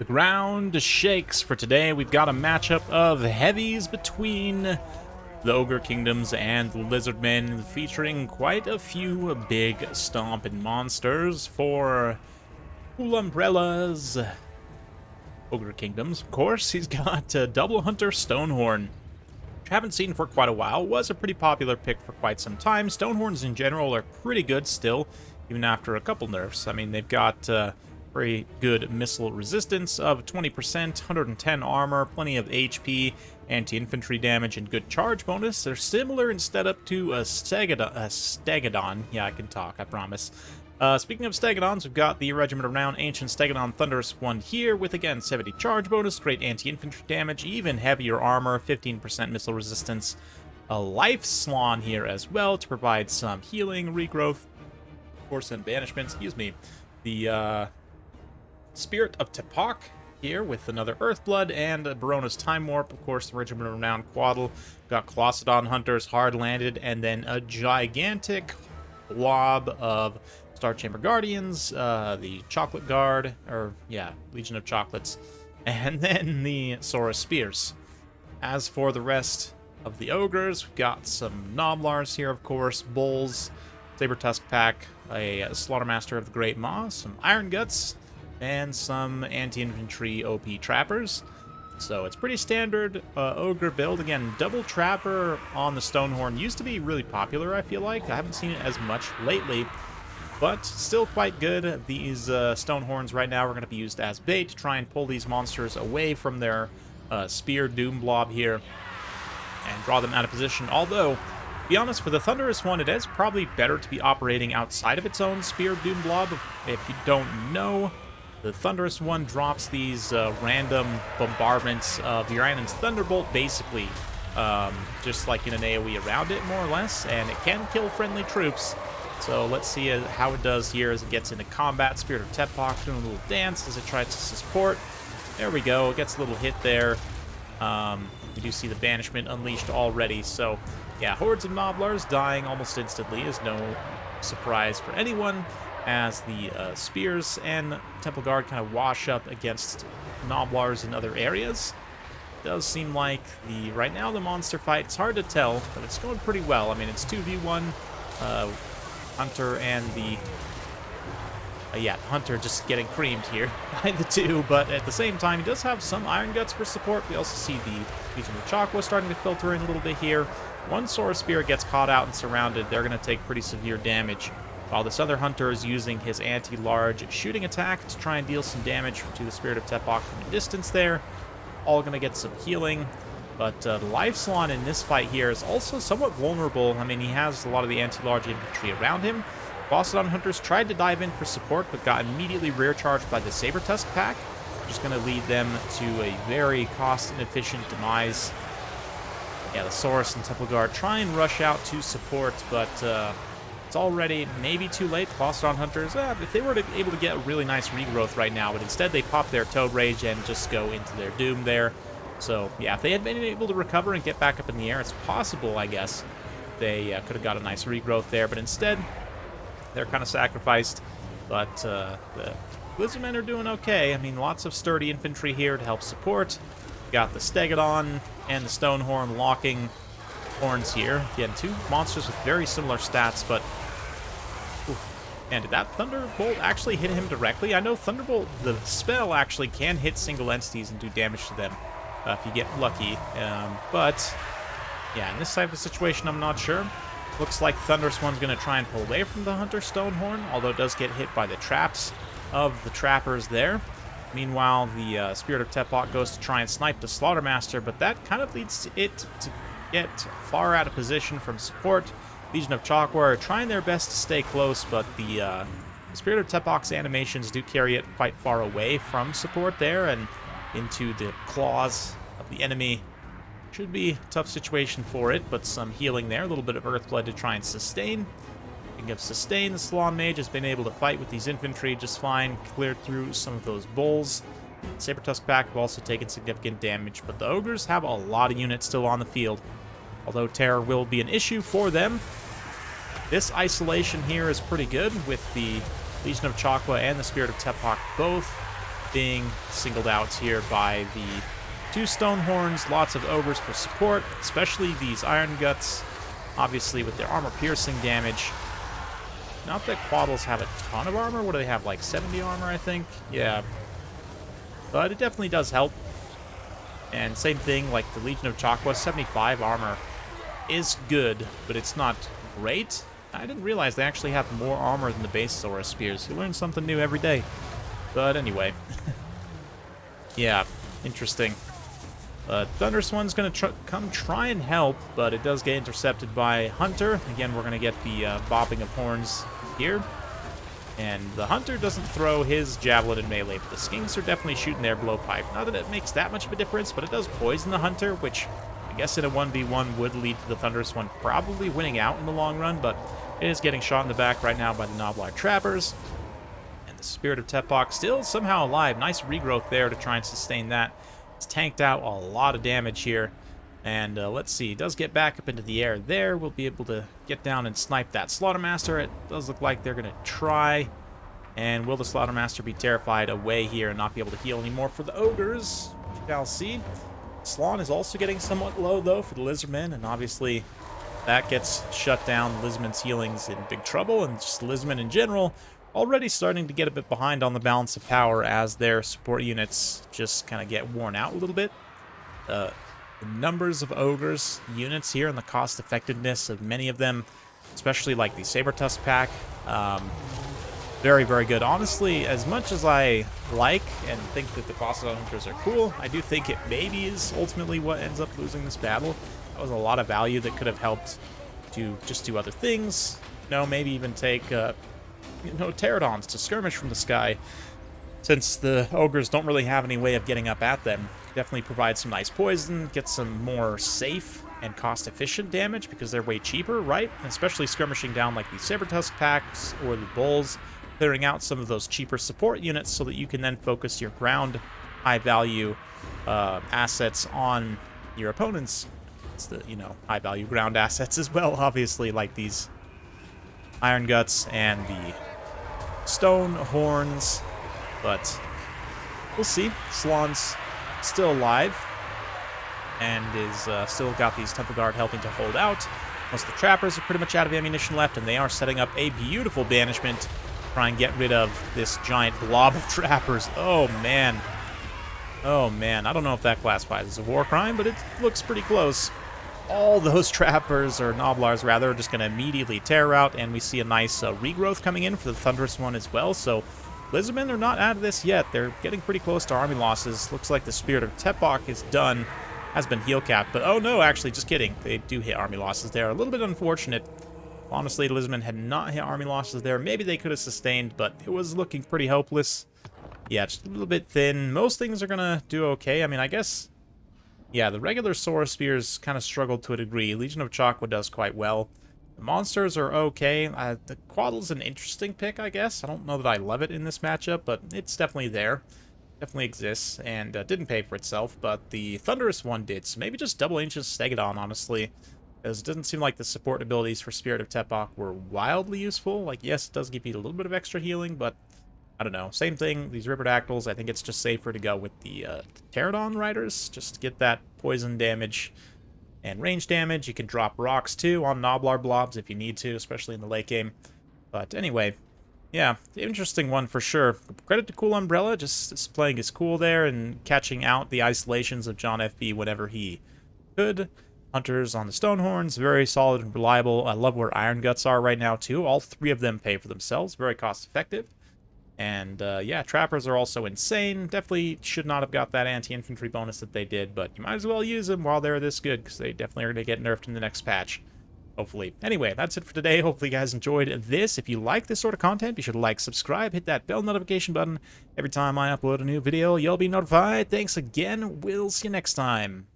The ground shakes for today. We've got a matchup of heavies between the Ogre Kingdoms and the Lizardmen, featuring quite a few big stomping monsters for Cool Umbrella's Ogre Kingdoms. Of course, he's got Double Hunter Stonehorn, which I haven't seen for quite a while. Was a pretty popular pick for quite some time. Stonehorns in general are pretty good still, even after a couple nerfs. I mean, they've got very good missile resistance of 20%, 110 armor, plenty of HP, anti-infantry damage, and good charge bonus. They're similar in setup to a Stegadon. Yeah, I can talk, I promise. Speaking of Stegadons, we've got the Regiment of Renown Ancient Stegadon Thunderous one here with, again, 70 charge bonus, great anti-infantry damage, even heavier armor, 15% missile resistance. A Life Slan here as well to provide some healing, regrowth, force and banishment, excuse me. The Spirit of Tepak here with another Earthblood and Barona's Time Warp. Of course, the Regiment of Renown Quaddle. Got Colossadon Hunters hard landed, and then a gigantic blob of Star Chamber Guardians, the Chocolate Guard, or yeah, Legion of Chocolates, and then the Sora Spears. As for the rest of the Ogres, we've got some Noblars here, of course, Bulls, Saber Tusk Pack, a Slaughtermaster of the Great Maw, some Iron Guts, and some anti-infantry OP trappers. So it's pretty standard ogre build. Again, double trapper on the Stonehorn used to be really popular, I feel like. I haven't seen it as much lately, but still quite good. These Stonehorns right now are going to be used as bait to try and pull these monsters away from their spear doom blob here and draw them out of position. Although, to be honest, for the Thunderous one, it is probably better to be operating outside of its own spear doom blob. If you don't know, the Thunderous one drops these random bombardments of the Uranin's Thunderbolt, basically, just like in an AoE around it, more or less, and it can kill friendly troops. So let's see how it does here as it gets into combat. Spirit of Tepak doing a little dance as it tries to support. There we go, it gets a little hit there. We do see the Banishment unleashed already, so yeah, hordes of Noblars dying almost instantly is no surprise for anyone, as the Spears and Temple Guard kind of wash up against Noblars in other areas. It does seem like right now the monster fight, it's hard to tell, but it's going pretty well. I mean, it's 2v1, Hunter and the Hunter just getting creamed here by the two, but at the same time, he does have some Iron Guts for support. We also see the Legion of Chocolates starting to filter in a little bit here. One Sora Spear gets caught out and surrounded, they're going to take pretty severe damage, while this other Hunter is using his anti-large shooting attack to try and deal some damage to the Spirit of Tepak from a distance there. All going to get some healing, but the Life Slan in this fight here is also somewhat vulnerable. I mean, he has a lot of the anti-large infantry around him. Colossadon Hunters tried to dive in for support, but got immediately rear charged by the Saber Tusk Pack, which is going to lead them to a very cost-inefficient demise. Yeah, the Saurus and Temple Guard try and rush out to support, but it's already maybe too late. Colossadon Hunters, if they were able to get a really nice regrowth right now, but instead they pop their Toad Rage and just go into their doom there. So, yeah, if they had been able to recover and get back up in the air, it's possible, I guess, they could have got a nice regrowth there, but instead, they're kind of sacrificed. But the Lizardmen are doing okay. I mean, lots of sturdy infantry here to help support. Got the Stegadon and the Stonehorn locking horns here. Again, two monsters with very similar stats, but and did that Thunderbolt actually hit him directly? I know Thunderbolt, the spell, actually can hit single entities and do damage to them if you get lucky. But yeah, in this type of situation, I'm not sure. Looks like Thunderous one's going to try and pull away from the Hunter Stonehorn, although it does get hit by the traps of the trappers there. Meanwhile, the Spirit of Tepak goes to try and snipe the Slaughtermaster, but that kind of leads it to get far out of position from support. Legion of Chokwa are trying their best to stay close, but the Spirit of Tepak's animations do carry it quite far away from support there and into the claws of the enemy. Should be a tough situation for it, but some healing there. A little bit of Earthblood to try and sustain. Speaking of sustain, the Slan Mage has been able to fight with these infantry just fine, cleared through some of those bulls. Saber Tusk Pack have also taken significant damage, but the Ogres have a lot of units still on the field. Although terror will be an issue for them, this isolation here is pretty good with the Legion of Chokwa and the Spirit of Tepak both being singled out here by the 2 stone horns, lots of ogres for support, especially these iron guts, obviously with their armor piercing damage. Not that Quaddles have a ton of armor. What do they have, like 70 armor, I think? Yeah. But it definitely does help. And same thing, like the Legion of Chakwa, 75 armor is good, but it's not great. I didn't realize they actually have more armor than the Basosaurus spears. You learn something new every day. But anyway. Yeah, interesting. Thunderswan's going to come try and help, but it does get intercepted by Hunter. Again, we're going to get the bobbing of horns here. And the Hunter doesn't throw his javelin in melee, but the Skinks are definitely shooting their blowpipe. Not that it makes that much of a difference, but it does poison the Hunter, which I guess in a 1v1 would lead to the Thunderswan probably winning out in the long run, but it is getting shot in the back right now by the Noblar Trappers. And the Spirit of Tepok still somehow alive. Nice regrowth there to try and sustain that. It's tanked out a lot of damage here. And let's see, it does get back up into the air there. We'll be able to get down and snipe that Slaughtermaster. It does look like they're going to try. And will the Slaughtermaster be terrified away here and not be able to heal anymore for the Ogres? We shall see. Slon is also getting somewhat low, though, for the Lizardmen. And obviously, that gets shut down. Lizardmen's healing's in big trouble. And just Lizardmen in general already starting to get a bit behind on the balance of power as their support units just kind of get worn out a little bit. The numbers of Ogres units here and the cost effectiveness of many of them, especially like the Saber-Tusk pack, very, very good. Honestly, as much as I like and think that the Boston Hunters are cool, I do think it maybe is ultimately what ends up losing this battle. That was a lot of value that could have helped to just do other things. You know, maybe even take pterodons to skirmish from the sky, since the ogres don't really have any way of getting up at them. Definitely provide some nice poison, get some more safe and cost-efficient damage because they're way cheaper, right? And especially skirmishing down like the Saber-Tusk packs or the Bulls, clearing out some of those cheaper support units so that you can then focus your ground high-value assets on your opponents. It's the, high-value ground assets as well, obviously, like these Iron Guts and the Stone Horns, but we'll see. Slon's still alive and is still got these Temple Guard helping to hold out. Most of the Trappers are pretty much out of ammunition left, and they are setting up a beautiful banishment to try and get rid of this giant blob of Trappers. Oh, man. Oh, man. I don't know if that classifies as a war crime, but it looks pretty close. All those Trappers, or Noblars rather, are just going to immediately tear out, and we see a nice regrowth coming in for the Thunderous one as well. So Lizardmen are not out of this yet. They're getting pretty close to army losses. Looks like the Spirit of Tepok is done, has been heal capped, but oh no, actually, just kidding. They do hit army losses there. A little bit unfortunate. Honestly, Lizardmen had not hit army losses there. Maybe they could have sustained, but it was looking pretty hopeless. Yeah, just a little bit thin. Most things are going to do okay. I mean, I guess, yeah, the regular Sora Spears kind of struggled to a degree. Legion of Chakwa does quite well. The monsters are okay. The Quaddle's an interesting pick, I guess. I don't know that I love it in this matchup, but it's definitely there. Definitely exists, and didn't pay for itself, but the Thunderous one did. So maybe just double Ancient Stegodon, honestly. Because it doesn't seem like the support abilities for Spirit of Tepok were wildly useful. Like, yes, it does give you a little bit of extra healing, but I don't know. Same thing, these Ripperdactyls, I think it's just safer to go with the Pterodon Riders, just to get that poison damage and range damage. You can drop rocks, too, on Noblar Blobs if you need to, especially in the late game. But anyway, yeah, interesting one for sure. Credit to Cool Umbrella, just playing his cool there and catching out the isolations of John FB whenever he could. Hunters on the Stonehorns, very solid and reliable. I love where Iron Guts are right now, too. All three of them pay for themselves. Very cost-effective. And, yeah, Trappers are also insane. Definitely should not have got that anti-infantry bonus that they did, but you might as well use them while they're this good, because they definitely are going to get nerfed in the next patch. Hopefully. Anyway, that's it for today. Hopefully you guys enjoyed this. If you like this sort of content, be sure to like, subscribe, hit that bell notification button. Every time I upload a new video, you'll be notified. Thanks again. We'll see you next time.